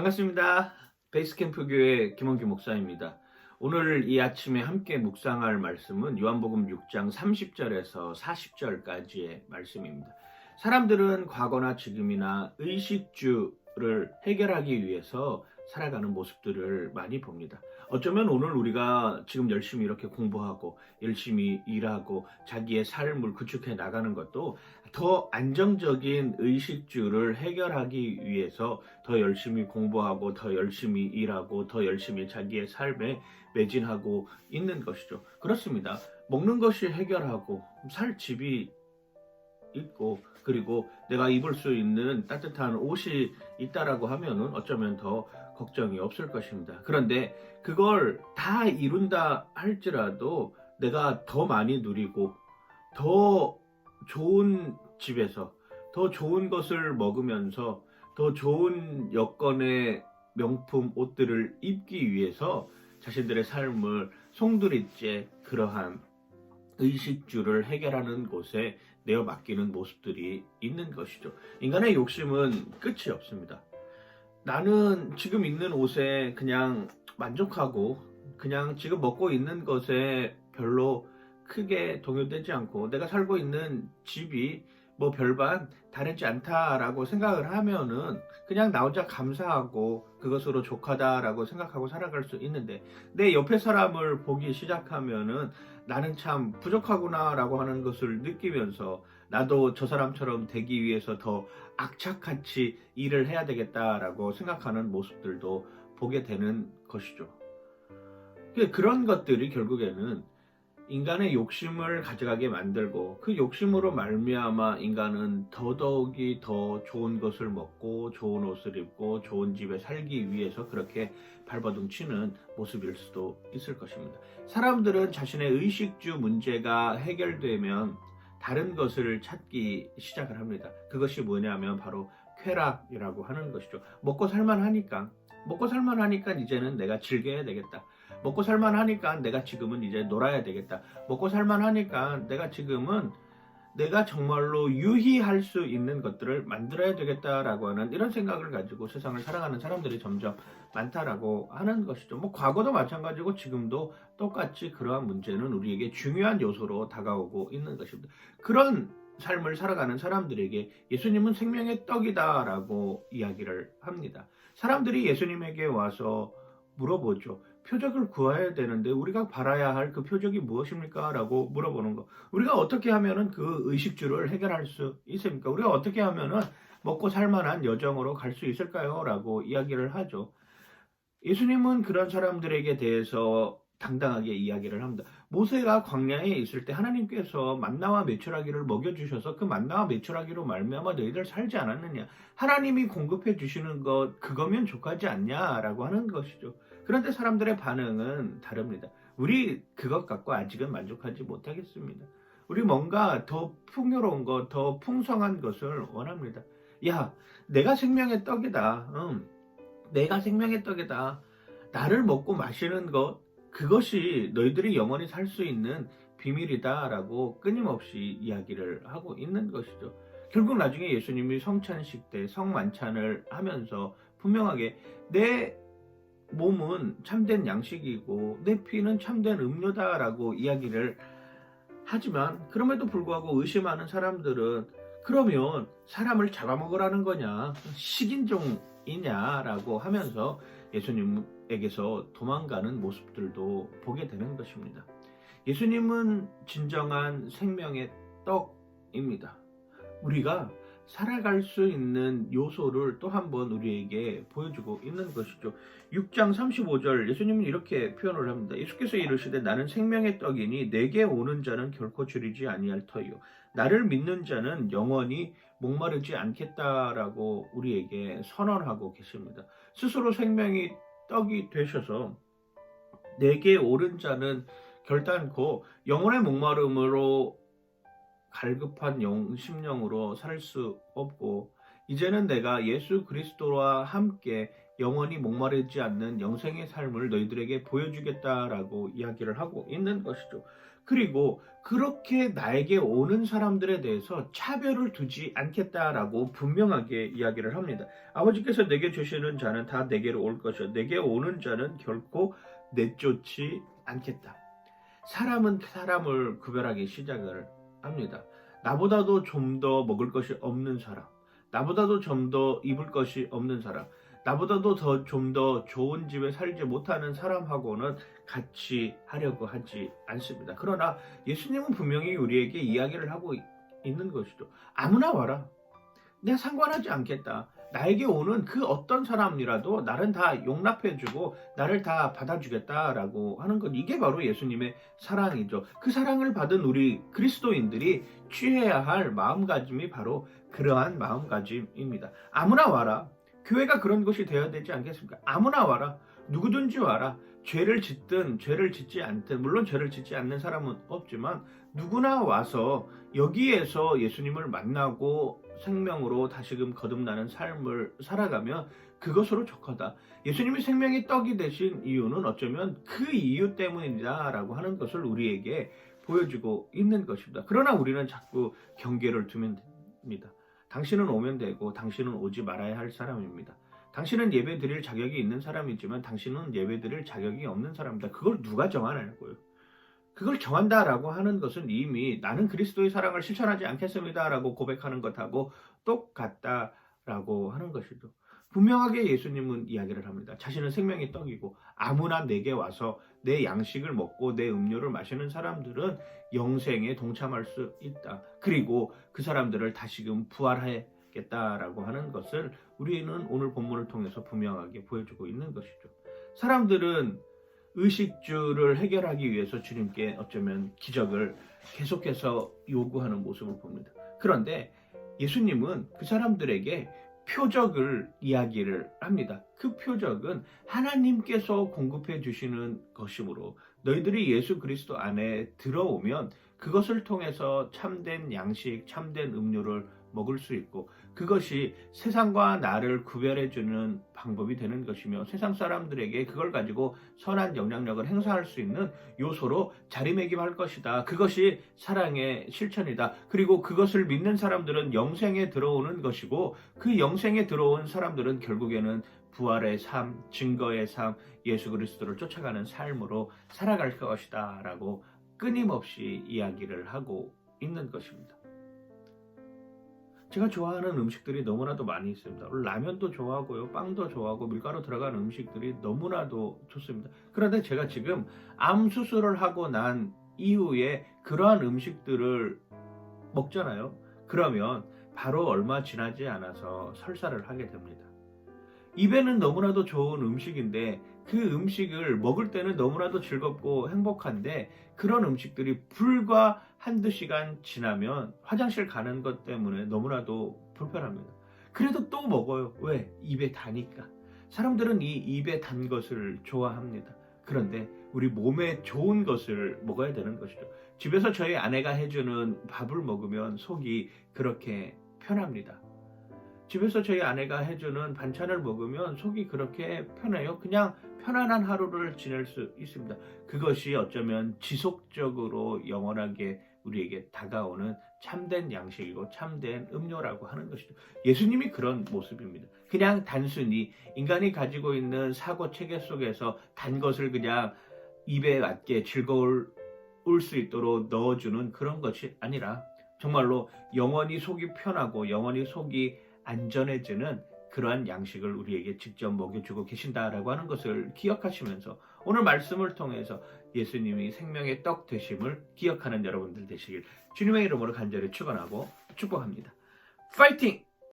반갑습니다. 베이스캠프 교회 김원규 목사입니다. 오늘 이 아침에 함께 묵상할 말씀은 요한복음 6장 30절에서 40절까지의 말씀입니다. 사람들은 과거나 지금이나 의식주를 해결하기 위해서 살아가는 모습들을 많이 봅니다. 어쩌면 오늘 우리가 지금 열심히 이렇게 공부하고 열심히 일하고 자기의 삶을 구축해 나가는 것도 더 안정적인 의식주를 해결하기 위해서 더 열심히 공부하고 더 열심히 일하고 더 열심히 자기의 삶에 매진하고 있는 것이죠. 그렇습니다. 먹는 것이 해결하고 살 집이 있고 그리고 내가 입을 수 있는 따뜻한 옷이 있다라고 하면은 어쩌면 더 걱정이 없을 것입니다. 그런데 그걸 다 이룬다 할지라도 내가 더 많이 누리고 더 좋은 집에서 더 좋은 것을 먹으면서 더 좋은 여건의 명품 옷들을 입기 위해서 자신들의 삶을 송두리째 그러한 의식주를 해결하는 곳에 내어 맡기는 모습들이 있는 것이죠. 인간의 욕심은 끝이 없습니다. 나는 지금 입는 옷에 그냥 만족하고 그냥 지금 먹고 있는 것에 별로 크게 동요되지 않고 내가 살고 있는 집이 뭐 별반 다르지 않다라고 생각을 하면은 그냥 나 혼자 감사하고 그것으로 족하다라고 생각하고 살아갈 수 있는데 내 옆에 사람을 보기 시작하면은 나는 참 부족하구나라고 하는 것을 느끼면서 나도 저 사람처럼 되기 위해서 더 악착같이 일을 해야 되겠다라고 생각하는 모습들도 보게 되는 것이죠. 그런 것들이 결국에는 인간의 욕심을 가져가게 만들고 그 욕심으로 말미암아 인간은 더더욱이 더 좋은 것을 먹고 좋은 옷을 입고 좋은 집에 살기 위해서 그렇게 발버둥 치는 모습일 수도 있을 것입니다. 사람들은 자신의 의식주 문제가 해결되면 다른 것을 찾기 시작을 합니다. 그것이 뭐냐면 바로 쾌락이라고 하는 것이죠. 먹고 살만하니까 이제는 내가 즐겨야 되겠다. 먹고 살만하니까 내가 지금은 이제 놀아야 되겠다. 먹고 살만하니까 내가 정말로 유희할 수 있는 것들을 만들어야 되겠다라고 하는 이런 생각을 가지고 세상을 살아가는 사람들이 점점 많다라고 하는 것이죠. 뭐 과거도 마찬가지고 지금도 똑같이 그러한 문제는 우리에게 중요한 요소로 다가오고 있는 것입니다. 그런 삶을 살아가는 사람들에게 예수님은 생명의 떡이다라고 이야기를 합니다. 사람들이 예수님에게 와서 물어보죠. 표적을 구해야 되는데 우리가 바라야 할 그 표적이 무엇입니까? 라고 물어보는 거. 우리가 어떻게 하면은 그 의식주를 해결할 수 있습니까? 우리가 어떻게 하면은 먹고 살만한 여정으로 갈 수 있을까요? 라고 이야기를 하죠. 예수님은 그런 사람들에게 대해서 당당하게 이야기를 합니다. 모세가 광야에 있을 때 하나님께서 만나와 메추라기를 먹여주셔서 그 만나와 메추라기로 말미암아 너희들 살지 않았느냐. 하나님이 공급해 주시는 것 그거면 족하지 않냐라고 하는 것이죠. 그런데 사람들의 반응은 다릅니다. 우리 그것 갖고 아직은 만족하지 못하겠습니다. 우리 뭔가 더 풍요로운 것, 더 풍성한 것을 원합니다. 야, 내가 생명의 떡이다. 내가 생명의 떡이다. 나를 먹고 마시는 것, 그것이 너희들이 영원히 살 수 있는 비밀이다라고 끊임없이 이야기를 하고 있는 것이죠. 결국 나중에 예수님이 성찬식 때 성만찬을 하면서 분명하게 내 몸은 참된 양식이고 내 피는 참된 음료다라고 이야기를 하지만 그럼에도 불구하고 의심하는 사람들은 그러면 사람을 잡아먹으라는 거냐 식인종이냐라고 하면서 예수님에게서 도망가는 모습들도 보게 되는 것입니다. 예수님은 진정한 생명의 떡입니다. 우리가 살아갈 수 있는 요소를 또 한 번 우리에게 보여주고 있는 것이죠. 6장 35절 예수님은 이렇게 표현을 합니다. 예수께서 이르시되 나는 생명의 떡이니 내게 오는 자는 결코 줄이지 아니할 터이요 나를 믿는 자는 영원히 목마르지 않겠다라고 우리에게 선언하고 계십니다. 스스로 생명이 떡이 되셔서 내게 오른 자는 결단코 영혼의 목마름으로 갈급한 심령으로 살 수 없고 이제는 내가 예수 그리스도와 함께 영원히 목마르지 않는 영생의 삶을 너희들에게 보여주겠다라고 이야기를 하고 있는 것이죠. 그리고 그렇게 나에게 오는 사람들에 대해서 차별을 두지 않겠다라고 분명하게 이야기를 합니다. 아버지께서 내게 주시는 자는 다 내게로 올 것이요 내게 오는 자는 결코 내쫓지 않겠다. 사람은 사람을 구별하기 시작을 합니다. 나보다도 좀 더 먹을 것이 없는 사람, 나보다도 좀 더 입을 것이 없는 사람, 나보다도 좀 더 좋은 집에 살지 못하는 사람하고는 같이 하려고 하지 않습니다. 그러나 예수님은 분명히 우리에게 이야기를 하고 있는 것이죠. 아무나 와라. 내가 상관하지 않겠다. 나에게 오는 그 어떤 사람이라도 나를 다 용납해주고 나를 다 받아주겠다라고 하는 것, 이게 바로 예수님의 사랑이죠. 그 사랑을 받은 우리 그리스도인들이 취해야 할 마음가짐이 바로 그러한 마음가짐입니다. 아무나 와라. 교회가 그런 곳이 되어야 되지 않겠습니까? 아무나 와라. 누구든지 와라. 죄를 짓든 죄를 짓지 않든, 물론 죄를 짓지 않는 사람은 없지만 누구나 와서 여기에서 예수님을 만나고 생명으로 다시금 거듭나는 삶을 살아가면 그것으로 족하다. 예수님이 생명의 떡이 되신 이유는 어쩌면 그 이유 때문이다 라고 하는 것을 우리에게 보여주고 있는 것입니다. 그러나 우리는 자꾸 경계를 두면 됩니다. 당신은 오면 되고 당신은 오지 말아야 할 사람입니다. 당신은 예배 드릴 자격이 있는 사람이지만 당신은 예배 드릴 자격이 없는 사람입니다. 그걸 누가 정하냐고요. 그걸 정한다라고 하는 것은 이미 나는 그리스도의 사랑을 실천하지 않겠습니다라고 고백하는 것하고 똑같다라고 하는 것이죠. 분명하게 예수님은 이야기를 합니다. 자신은 생명의 떡이고 아무나 내게 와서 내 양식을 먹고 내 음료를 마시는 사람들은 영생에 동참할 수 있다. 그리고 그 사람들을 다시금 부활하겠다라고 하는 것을 우리는 오늘 본문을 통해서 분명하게 보여주고 있는 것이죠. 사람들은 의식주를 해결하기 위해서 주님께 어쩌면 기적을 계속해서 요구하는 모습을 봅니다. 그런데 예수님은 그 사람들에게 표적을 이야기를 합니다. 그 표적은 하나님께서 공급해 주시는 것이므로 너희들이 예수 그리스도 안에 들어오면 그것을 통해서 참된 양식, 참된 음료를 먹을 수 있고 그것이 세상과 나를 구별해주는 방법이 되는 것이며 세상 사람들에게 그걸 가지고 선한 영향력을 행사할 수 있는 요소로 자리매김할 것이다. 그것이 사랑의 실천이다. 그리고 그것을 믿는 사람들은 영생에 들어오는 것이고 그 영생에 들어온 사람들은 결국에는 부활의 삶, 증거의 삶, 예수 그리스도를 쫓아가는 삶으로 살아갈 것이다 라고 끊임없이 이야기를 하고 있는 것입니다. 제가 좋아하는 음식들이 너무나도 많이 있습니다. 라면도 좋아하고요, 빵도 좋아하고 밀가루 들어간 음식들이 너무나도 좋습니다. 그런데 제가 지금 암 수술을 하고 난 이후에 그러한 음식들을 먹잖아요. 그러면 바로 얼마 지나지 않아서 설사를 하게 됩니다. 입에는 너무나도 좋은 음식인데 그 음식을 먹을 때는 너무나도 즐겁고 행복한데 그런 음식들이 불과 한두 시간 지나면 화장실 가는 것 때문에 너무나도 불편합니다. 그래도 또 먹어요. 왜? 입에 다니까. 사람들은 이 입에 단 것을 좋아합니다. 그런데 우리 몸에 좋은 것을 먹어야 되는 것이죠. 집에서 저희 아내가 해주는 밥을 먹으면 속이 그렇게 편합니다. 집에서 저희 아내가 해주는 반찬을 먹으면 속이 그렇게 편해요. 그냥 편안한 하루를 지낼 수 있습니다. 그것이 어쩌면 지속적으로 영원하게 우리에게 다가오는 참된 양식이고 참된 음료라고 하는 것이죠. 예수님이 그런 모습입니다. 그냥 단순히 인간이 가지고 있는 사고 체계 속에서 단 것을 그냥 입에 맞게 즐거울 수 있도록 넣어주는 그런 것이 아니라 정말로 영원히 속이 편하고 영원히 속이 안전해지는 그러한 양식을 우리에게 직접 먹여주고 계신다라고 하는 것을 기억하시면서 오늘 말씀을 통해서 예수님이 생명의 떡 되심을 기억하는 여러분들 되시길 주님의 이름으로 간절히 축원하고 축복합니다. 파이팅!